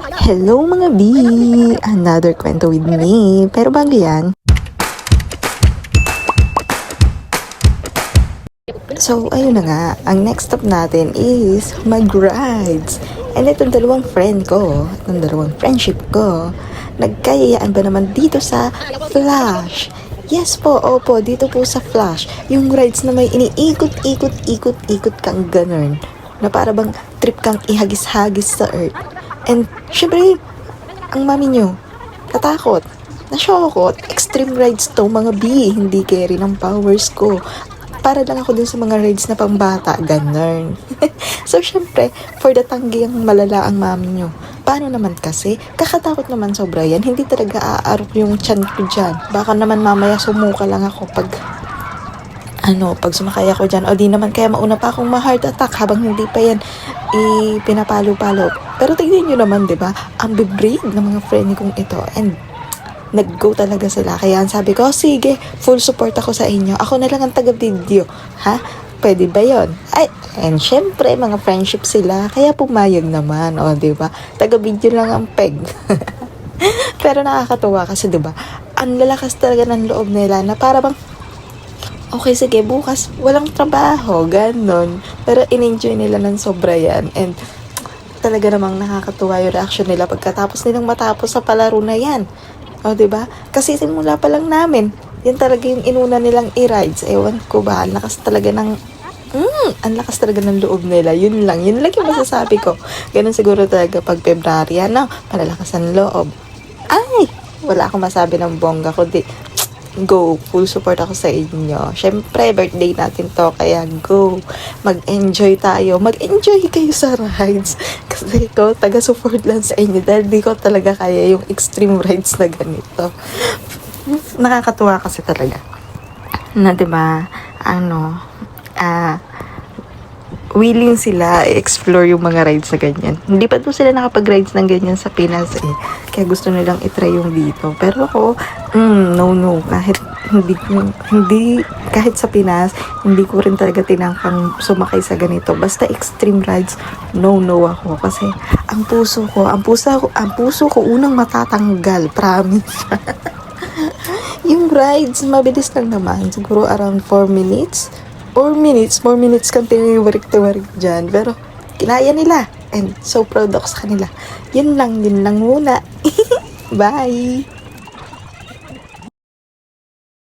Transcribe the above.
Hello mga B! Another kwento with me. Pero bago yan, so ayun na nga, ang next stop natin is mag-rides. And itong dalawang friend ko, itong dalawang friendship ko, nagkayayaan ba naman dito sa Flash? Yes po, opo, dito po sa Flash. Yung rides na may iniikot-ikot-ikot-ikot kang ganun. Na para bang trip kang ihagis-hagis sa earth. And syempre, ang mami nyo, natakot, nasyokot, extreme rides to mga B, hindi carry ng powers ko. Para lang ako dun sa mga rides na pangbata, ganun. So, syempre, for the tanggi ang malala ang mami nyo. Paano naman kasi? Kakatakot naman sobra yan. Hindi talaga aarap yung tiyan ko dyan. Baka naman mamaya sumuka lang ako pag sumakay ako dyan. O di naman kaya mauna pa akong ma-heart attack habang hindi pa yan pinapalo-palo. Pero tignan nyo naman, di ba? Ang bibrave ng mga friend kong ito. And nag-go talaga sila. Kaya sabi ko, sige, full support ako sa inyo. Ako na lang ang taga-video. Ha? Pwede ba yon? Ay, and syempre, mga friendship sila. Kaya pumayag naman. O, di ba? Taga-video lang ang peg. Pero nakakatuwa kasi, di ba? Ang lalakas talaga ng loob nila na para bang okay, sige, bukas, walang trabaho, ganon. Pero in-enjoy nila ng sobra yan. And talaga namang nakakatuwa yung reaction nila pagkatapos nilang matapos sa palaro na yan. O, diba? Kasi simula pa lang namin, yan talaga yung inuna nilang i-rides. Ewan ko ba, ang lakas talaga ng loob nila. Yun lang yung masasabi ko. Ganon siguro talaga pag February, malalakas ang loob. Ay, wala akong masabi ng bongga, kundi go, full support ako sa inyo. Syempre, birthday natin to, kaya go. Mag-enjoy tayo. Mag-enjoy kayo sa rides. Kasi ko, taga-support lang sa inyo dahil di ko talaga kaya yung extreme rides na ganito. Nakakatuwa kasi talaga. Na, diba, willing sila i-explore yung mga rides na ganyan. Hindi pa doon sila nakapag-rides ng ganyan sa Pinas eh. Kaya gusto nilang itry yung dito. Pero ako, no. Kahit sa Pinas, hindi ko rin talaga tinangkang sumakay sa ganito. Basta extreme rides, no ako. Kasi ang puso ko unang matatanggal, promise. Yung rides, mabilis lang naman. Siguro around 4 minutes. 4 minutes kang tiniwarik-tiwarik dyan. Pero, kinaya nila. And so proud ako sa kanila. Yun lang muna. Bye!